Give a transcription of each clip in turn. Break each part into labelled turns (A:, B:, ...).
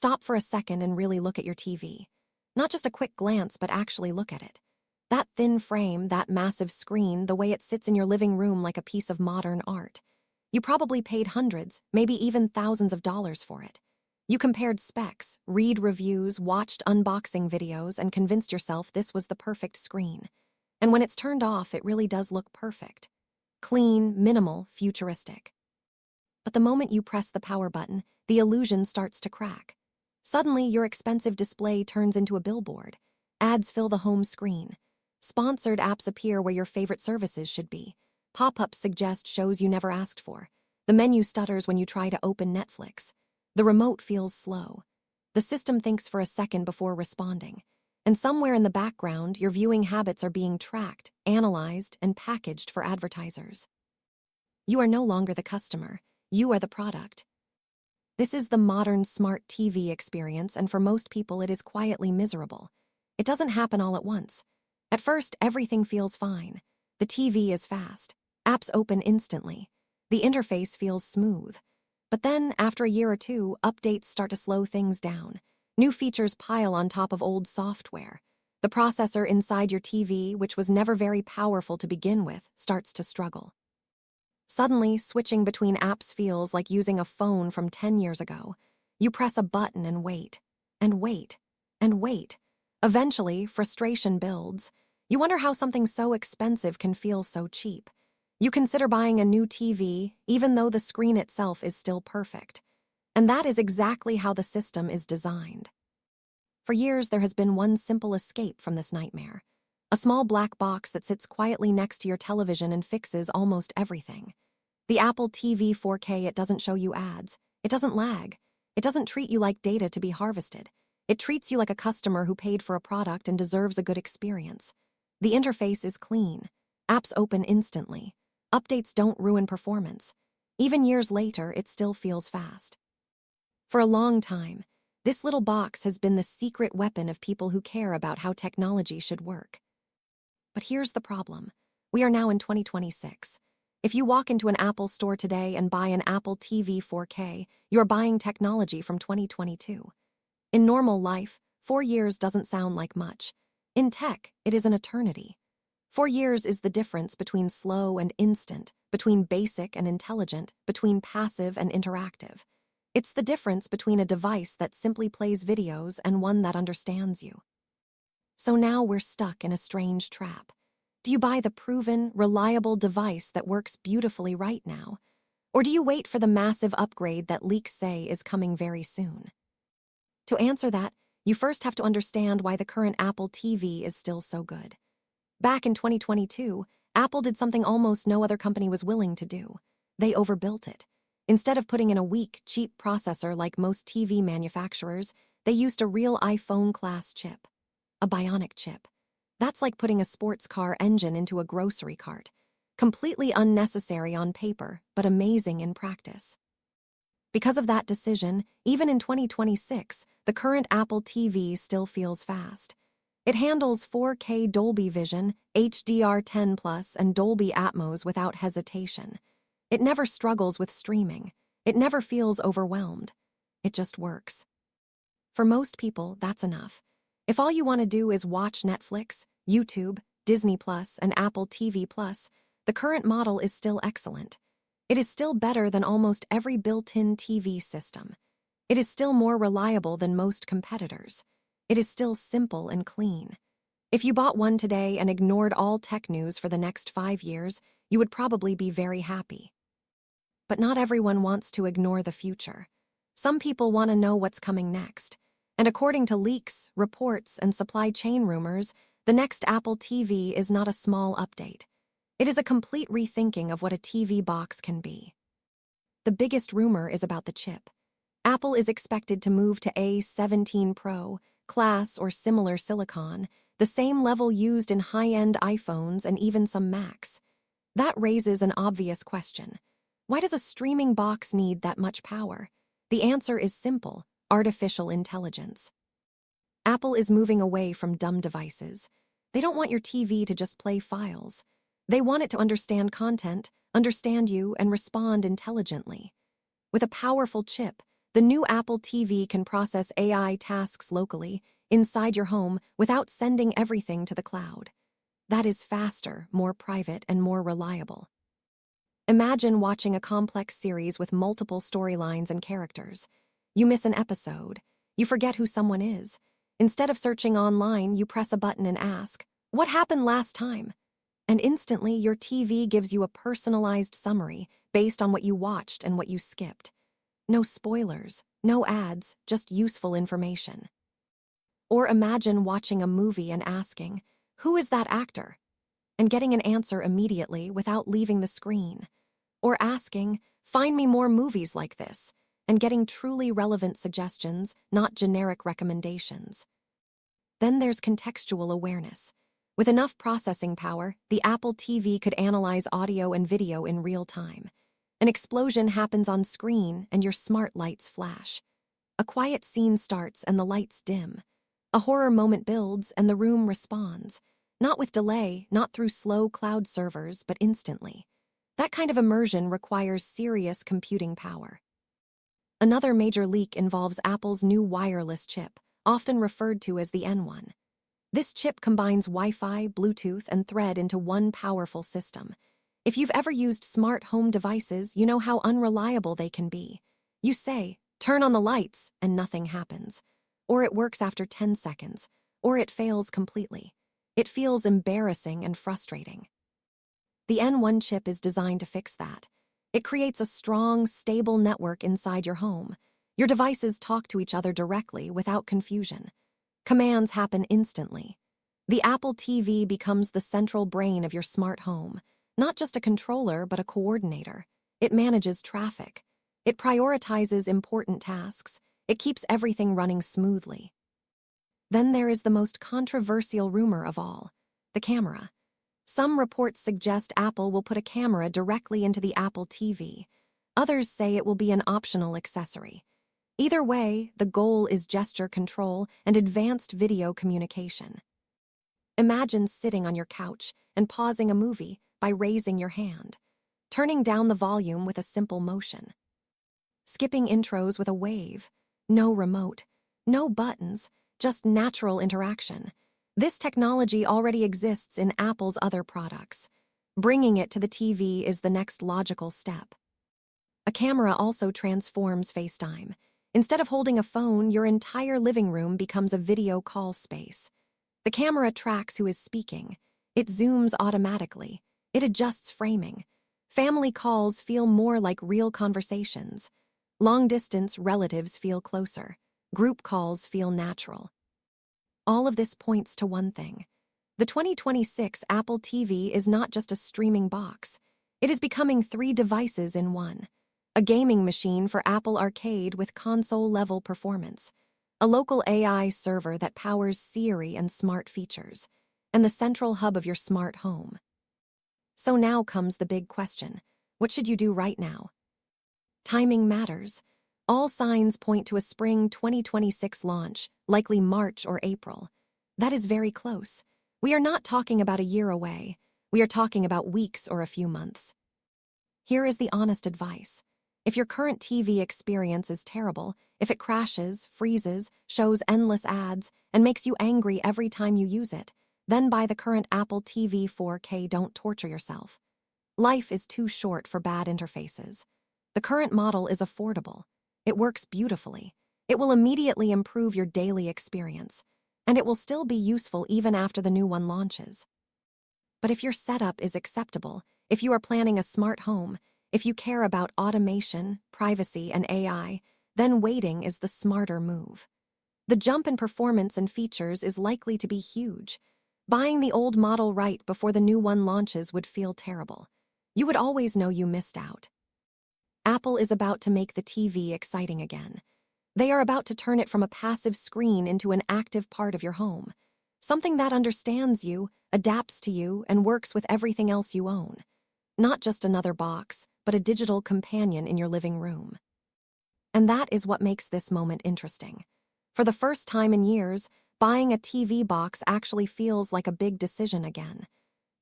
A: Stop for a second and really look at your TV. Not just a quick glance, but actually look at it. That thin frame, that massive screen, the way it sits in your living room like a piece of modern art. You probably paid hundreds, maybe even thousands of dollars for it. You compared specs, read reviews, watched unboxing videos, and convinced yourself this was the perfect screen. And when it's turned off, it really does look perfect. Clean, minimal, futuristic. But the moment you press the power button, the illusion starts to crack. Suddenly, your expensive display turns into a billboard. Ads fill the home screen. Sponsored apps appear where your favorite services should be. Pop-ups suggest shows you never asked for. The menu stutters when you try to open Netflix. The remote feels slow. The system thinks for a second before responding. And somewhere in the background, your viewing habits are being tracked, analyzed, and packaged for advertisers. You are no longer the customer. You are the product. This is the modern smart TV experience, and for most people, it is quietly miserable. It doesn't happen all at once. At first, everything feels fine. The TV is fast. Apps open instantly. The interface feels smooth. But then, after a year or two, updates start to slow things down. New features pile on top of old software. The processor inside your TV, which was never very powerful to begin with, starts to struggle. Suddenly, switching between apps feels like using a phone from 10 years ago. You press a button and wait, and wait, and wait. Eventually, frustration builds. You wonder how something so expensive can feel so cheap. You consider buying a new TV, even though the screen itself is still perfect. And that is exactly how the system is designed. For years, there has been one simple escape from this nightmare. A small black box that sits quietly next to your television and fixes almost everything. The Apple TV 4K, it doesn't show you ads. It doesn't lag. It doesn't treat you like data to be harvested. It treats you like a customer who paid for a product and deserves a good experience. The interface is clean. Apps open instantly. Updates don't ruin performance. Even years later, it still feels fast. For a long time, this little box has been the secret weapon of people who care about how technology should work. But here's the problem. We are now in 2026. If you walk into an Apple store today and buy an Apple TV 4K, you're buying technology from 2022. In normal life, 4 years doesn't sound like much. In tech, it is an eternity. 4 years is the difference between slow and instant, between basic and intelligent, between passive and interactive. It's the difference between a device that simply plays videos and one that understands you. So now we're stuck in a strange trap. Do you buy the proven, reliable device that works beautifully right now? Or do you wait for the massive upgrade that leaks say is coming very soon? To answer that, you first have to understand why the current Apple TV is still so good. Back in 2022, Apple did something almost no other company was willing to do. They overbuilt it. Instead of putting in a weak, cheap processor like most TV manufacturers, they used a real iPhone-class chip. A bionic chip. That's like putting a sports car engine into a grocery cart. Completely unnecessary on paper, but amazing in practice. Because of that decision, even in 2026, the current Apple TV still feels fast. It handles 4K Dolby Vision, HDR10+, and Dolby Atmos without hesitation. It never struggles with streaming. It never feels overwhelmed. It just works. For most people, that's enough. If all you want to do is watch Netflix, YouTube, Disney+, and Apple TV+, the current model is still excellent. It is still better than almost every built-in TV system. It is still more reliable than most competitors. It is still simple and clean. If you bought one today and ignored all tech news for the next 5 years, you would probably be very happy. But not everyone wants to ignore the future. Some people want to know what's coming next. And according to leaks, reports, and supply chain rumors, the next Apple TV is not a small update. It is a complete rethinking of what a TV box can be. The biggest rumor is about the chip. Apple is expected to move to A17 Pro, class or similar silicon, the same level used in high-end iPhones and even some Macs. That raises an obvious question. Why does a streaming box need that much power? The answer is simple: artificial intelligence. Apple is moving away from dumb devices. They don't want your TV to just play files. They want it to understand content, understand you, and respond intelligently. With a powerful chip, The new Apple TV can process AI tasks locally, inside your home, without sending everything to the cloud. That is faster, more private, and more reliable. Imagine watching a complex series with multiple storylines and characters. You miss an episode. You forget who someone is. Instead of searching online, you press a button and ask, "What happened last time?" And instantly, your TV gives you a personalized summary based on what you watched and what you skipped. No spoilers, no ads, just useful information. Or imagine watching a movie and asking, "Who is that actor?" and getting an answer immediately without leaving the screen. Or asking, "Find me more movies like this," and getting truly relevant suggestions, not generic recommendations. Then there's contextual awareness. With enough processing power, the Apple TV could analyze audio and video in real time. An explosion happens on screen and your smart lights flash. A quiet scene starts and the lights dim. A horror moment builds and the room responds. Not with delay, not through slow cloud servers, but instantly. That kind of immersion requires serious computing power. Another major leak involves Apple's new wireless chip, often referred to as the N1. This chip combines Wi-Fi, Bluetooth, and Thread into one powerful system. If you've ever used smart home devices, you know how unreliable they can be. You say, "Turn on the lights," and nothing happens. Or it works after 10 seconds, or it fails completely. It feels embarrassing and frustrating. The N1 chip is designed to fix that. It creates a strong, stable network inside your home. Your devices talk to each other directly without confusion. Commands happen instantly. The Apple TV becomes the central brain of your smart home, not just a controller, but a coordinator. It manages traffic. It prioritizes important tasks. It keeps everything running smoothly. Then there is the most controversial rumor of all, the camera. Some reports suggest Apple will put a camera directly into the Apple TV. Others say it will be an optional accessory. Either way, the goal is gesture control and advanced video communication. Imagine sitting on your couch and pausing a movie by raising your hand, turning down the volume with a simple motion, skipping intros with a wave, no remote, no buttons, just natural interaction. This technology already exists in Apple's other products. Bringing it to the TV is the next logical step. A camera also transforms FaceTime. Instead of holding a phone, your entire living room becomes a video call space. The camera tracks who is speaking. It zooms automatically. It adjusts framing. Family calls feel more like real conversations. Long-distance relatives feel closer. Group calls feel natural. All of this points to one thing. The 2026 Apple TV is not just a streaming box. It is becoming 3 devices in one. A gaming machine for Apple Arcade with console-level performance, a local AI server that powers Siri and smart features, and the central hub of your smart home. So now comes the big question. What should you do right now? Timing matters. All signs point to a spring 2026 launch, likely March or April. That is very close. We are not talking about a year away. We are talking about weeks or a few months. Here is the honest advice. If your current TV experience is terrible, if it crashes, freezes, shows endless ads, and makes you angry every time you use it, then buy the current Apple TV 4K. Don't torture yourself. Life is too short for bad interfaces. The current model is affordable. It works beautifully. It will immediately improve your daily experience, and it will still be useful even after the new one launches. But if your setup is acceptable, if you are planning a smart home, if you care about automation, privacy, and AI, then waiting is the smarter move. The jump in performance and features is likely to be huge. Buying the old model right before the new one launches would feel terrible. You would always know you missed out. Apple is about to make the TV exciting again. They are about to turn it from a passive screen into an active part of your home. Something that understands you, adapts to you, and works with everything else you own. Not just another box, but a digital companion in your living room. And that is what makes this moment interesting. For the first time in years, buying a TV box actually feels like a big decision again.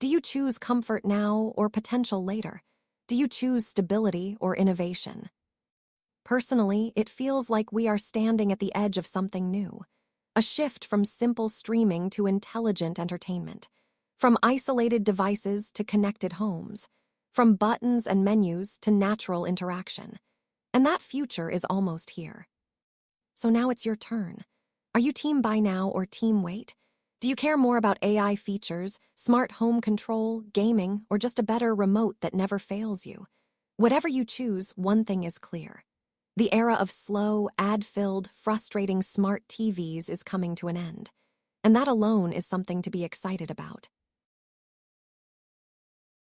A: Do you choose comfort now or potential later? Do you choose stability or innovation? Personally, it feels like we are standing at the edge of something new. A shift from simple streaming to intelligent entertainment. From isolated devices to connected homes. From buttons and menus to natural interaction. And that future is almost here. So now it's your turn. Are you team buy now or team wait? Do you care more about AI features, smart home control, gaming, or just a better remote that never fails you? Whatever you choose, one thing is clear. The era of slow, ad-filled, frustrating smart TVs is coming to an end. And that alone is something to be excited about.